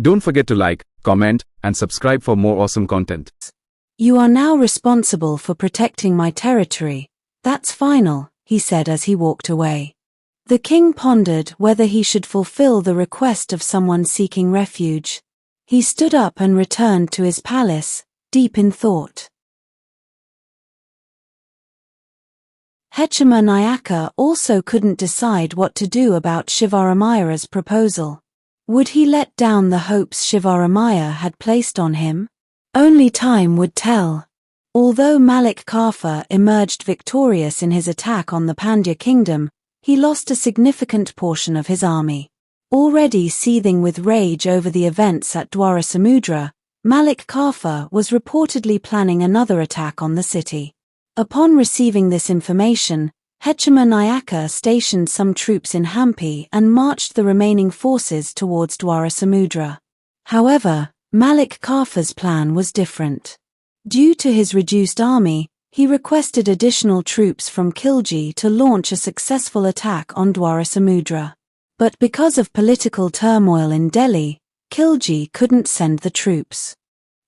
Don't forget to like, comment, and subscribe for more awesome content. You are now responsible for protecting my territory. That's final, he said as he walked away. The king pondered whether he should fulfill the request of someone seeking refuge. He stood up and returned to his palace, deep in thought. Hechchamanayaka also couldn't decide what to do about Shivaramira's proposal. Would he let down the hopes Shivaramira had placed on him? Only time would tell. Although Malik Kafur emerged victorious in his attack on the Pandya kingdom, he lost a significant portion of his army. Already seething with rage over the events at Dwarasamudra, Malik Kafur was reportedly planning another attack on the city. Upon receiving this information, Hechchamanayaka stationed some troops in Hampi and marched the remaining forces towards Dwarasamudra. However, Malik Kafur's plan was different. Due to his reduced army, he requested additional troops from Khilji to launch a successful attack on Dwarasamudra. But because of political turmoil in Delhi, Khilji couldn't send the troops.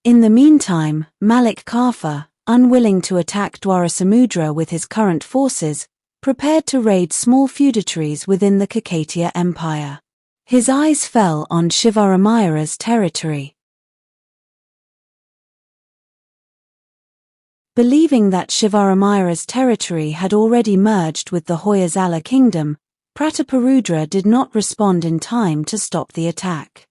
In the meantime, Malik Kafur, unwilling to attack Dwarasamudra with his current forces, prepared to raid small feudatories within the Kakatiya Empire. His eyes fell on Shivaramira's territory. Believing that Shivaramira's territory had already merged with the Hoysala kingdom, Prataparudra did not respond in time to stop the attack.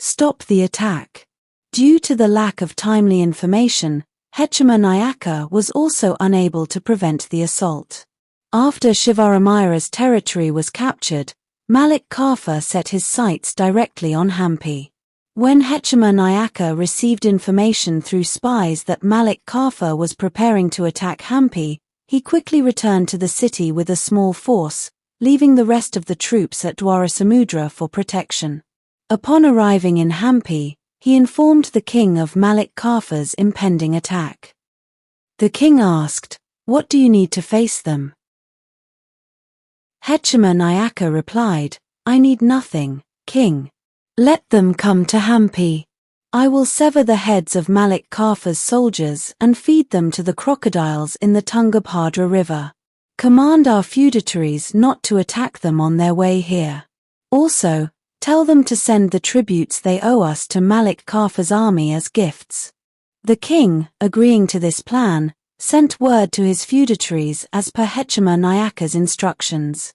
Stop the attack. Due to the lack of timely information, Hechchamanayaka was also unable to prevent the assault. After Shivaramira's territory was captured, Malik Kafur set his sights directly on Hampi. When Hechchamanayaka received information through spies that Malik Kafur was preparing to attack Hampi, he quickly returned to the city with a small force, leaving the rest of the troops at Dwarasamudra for protection. Upon arriving in Hampi, he informed the king of Malik Kafur's impending attack. The king asked, "What do you need to face them?" Hechchamanayaka replied, "I need nothing, king. Let them come to Hampi. I will sever the heads of Malik Kafur's soldiers and feed them to the crocodiles in the Tungabhadra river. Command our feudatories not to attack them on their way here. Also, tell them to send the tributes they owe us to Malik Kafur's army as gifts." The king, agreeing to this plan, sent word to his feudatories as per Hechchamanayaka's instructions.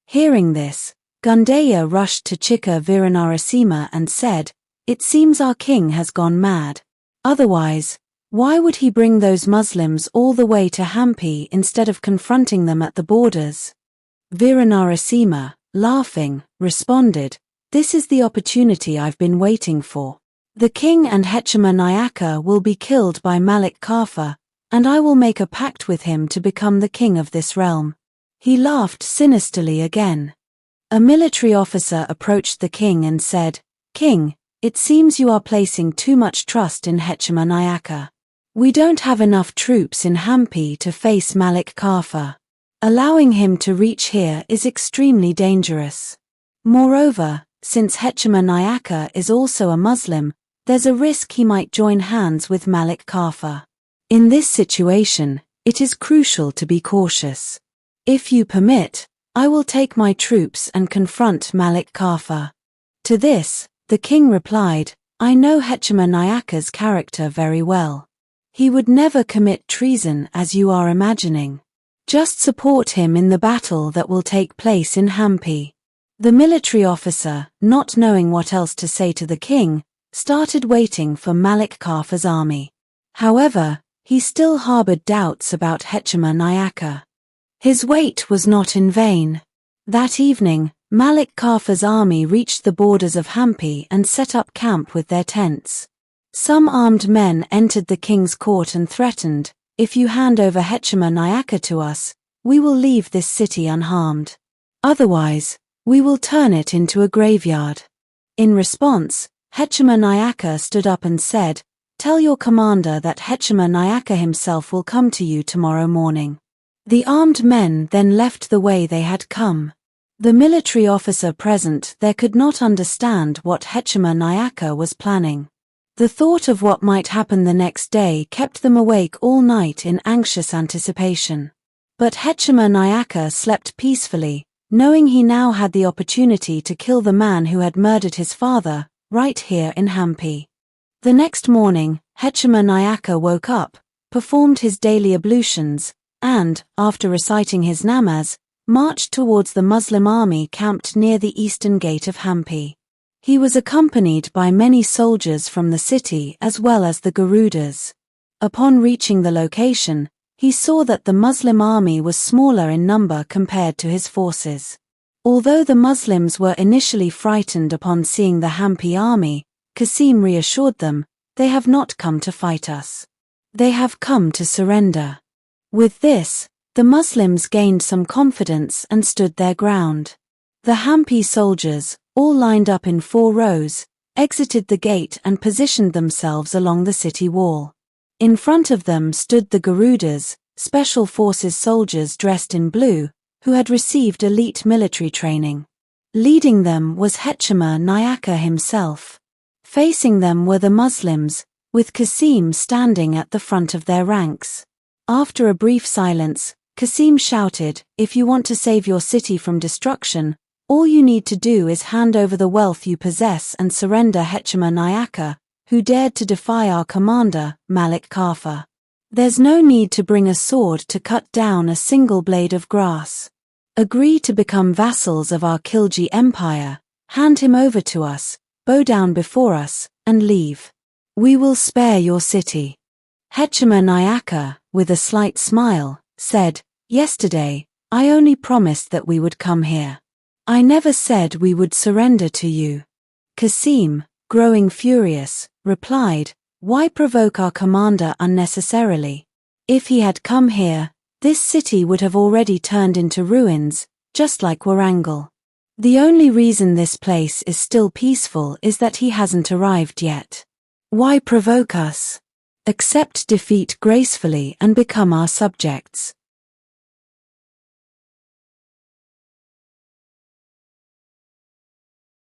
Hearing this, Gundaya rushed to Chikka Viranarasimha and said, "It seems our king has gone mad. Otherwise, why would he bring those Muslims all the way to Hampi instead of confronting them at the borders?" Viranarasimha, laughing, responded, "This is the opportunity I've been waiting for. The king and Hechchamanayaka will be killed by Malik Kafur, and I will make a pact with him to become the king of this realm." He laughed sinisterly again. A military officer approached the king and said, "King, it seems you are placing too much trust in Hechchamanayaka. We don't have enough troops in Hampi to face Malik Kafur. Allowing him to reach here is extremely dangerous. Moreover, since Hechchamanayaka is also a Muslim, there's a risk he might join hands with Malik Kafur. In this situation, it is crucial to be cautious. If you permit, I will take my troops and confront Malik Kafur." To this, the king replied, "I know Hechchamanayaka's character very well. He would never commit treason as you are imagining. Just support him in the battle that will take place in Hampi." The military officer, not knowing what else to say to the king, started waiting for Malik Kafur's army. However, he still harbored doubts about Hechchamanayaka. His wait was not in vain. That evening, Malik Kafur's army reached the borders of Hampi and set up camp with their tents. Some armed men entered the king's court and threatened, "If you hand over Hechchamanayaka to us, we will leave this city unharmed. Otherwise, we will turn it into a graveyard." In response, Hechchamanayaka stood up and said, "Tell your commander that Hechchamanayaka himself will come to you tomorrow morning." The armed men then left the way they had come. The military officer present there could not understand what Hechchamanayaka was planning. The thought of what might happen the next day kept them awake all night in anxious anticipation. But Hechchamanayaka slept peacefully, knowing he now had the opportunity to kill the man who had murdered his father, right here in Hampi. The next morning, Hechchamanayaka woke up, performed his daily ablutions, and, after reciting his namaz, marched towards the Muslim army camped near the eastern gate of Hampi. He was accompanied by many soldiers from the city as well as the Garudas. Upon reaching the location, he saw that the Muslim army was smaller in number compared to his forces. Although the Muslims were initially frightened upon seeing the Hampi army, Qasim reassured them, "They have not come to fight us. They have come to surrender." With this, the Muslims gained some confidence and stood their ground. The Hampi soldiers, all lined up in 4 rows, exited the gate and positioned themselves along the city wall. In front of them stood the Garudas, special forces soldiers dressed in blue, who had received elite military training. Leading them was Hechchamanayaka himself. Facing them were the Muslims, with Qasim standing at the front of their ranks. After a brief silence, Qasim shouted, "If you want to save your city from destruction, all you need to do is hand over the wealth you possess and surrender Hechchamanayaka, who dared to defy our commander, Malik Kafur. There's no need to bring a sword to cut down a single blade of grass. Agree to become vassals of our Khilji empire, hand him over to us, bow down before us, and leave. We will spare your city." Hechchamanayaka, with a slight smile, said, "Yesterday, I only promised that we would come here. I never said we would surrender to you." Qasim, growing furious, replied, "Why provoke our commander unnecessarily? If he had come here, this city would have already turned into ruins, just like Warangal. The only reason this place is still peaceful is that he hasn't arrived yet. Why provoke us? Accept defeat gracefully and become our subjects."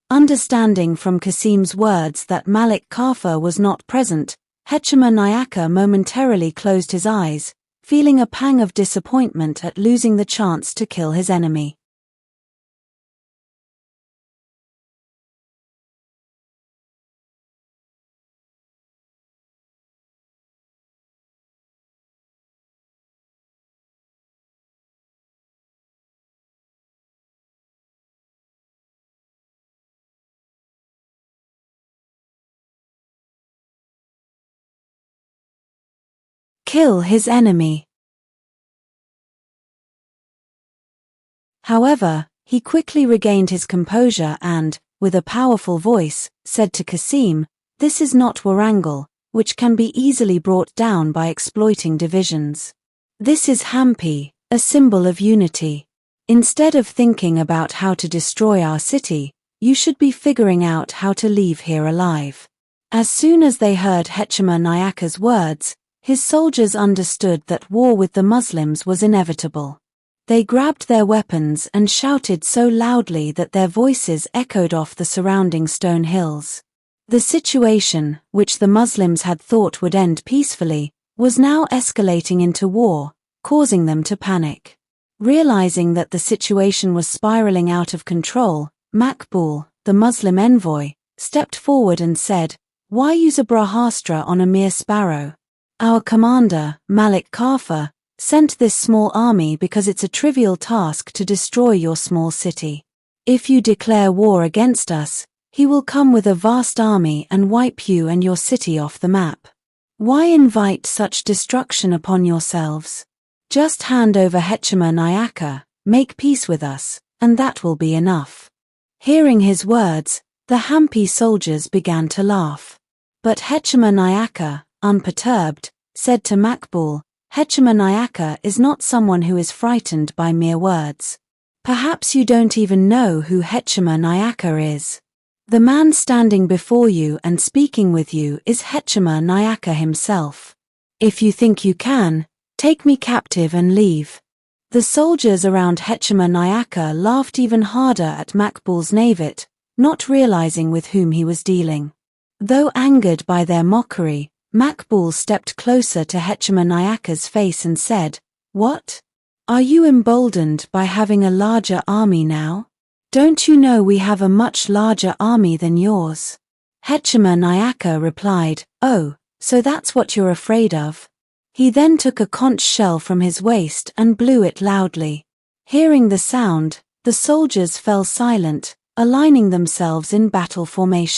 Understanding from Qasim's words that Malik Kafur was not present, Hechchamanayaka momentarily closed his eyes, feeling a pang of disappointment at losing the chance to kill his enemy. Kill his enemy. However, he quickly regained his composure and, with a powerful voice, said to Qasim, "This is not Warangal, which can be easily brought down by exploiting divisions. This is Hampi, a symbol of unity. Instead of thinking about how to destroy our city, you should be figuring out how to leave here alive." As soon as they heard Hechchamanayaka's words, his soldiers understood that war with the Muslims was inevitable. They grabbed their weapons and shouted so loudly that their voices echoed off the surrounding stone hills. The situation, which the Muslims had thought would end peacefully, was now escalating into war, causing them to panic. Realizing that the situation was spiraling out of control, Makbul, the Muslim envoy, stepped forward and said, "Why use a brahastra on a mere sparrow? Our commander, Malik Kafur, sent this small army because it's a trivial task to destroy your small city. If you declare war against us, he will come with a vast army and wipe you and your city off the map. Why invite such destruction upon yourselves? Just hand over Hechchamanayaka, make peace with us, and that will be enough." Hearing his words, the Hampi soldiers began to laugh. But Hechchamanayaka, unperturbed, said to Makbul, "Hechchamanayaka is not someone who is frightened by mere words. Perhaps you don't even know who Hechchamanayaka is. The man standing before you and speaking with you is Hechchamanayaka himself. If you think you can, take me captive and leave." The soldiers around Hechchamanayaka laughed even harder at Makbul's naivete, not realizing with whom he was dealing. Though angered by their mockery, Makbul stepped closer to Hechchamanayaka's face and said, "What? Are you emboldened by having a larger army now? Don't you know we have a much larger army than yours?" Hechchamanayaka replied, "Oh, so that's what you're afraid of." He then took a conch shell from his waist and blew it loudly. Hearing the sound, the soldiers fell silent, aligning themselves in battle formation.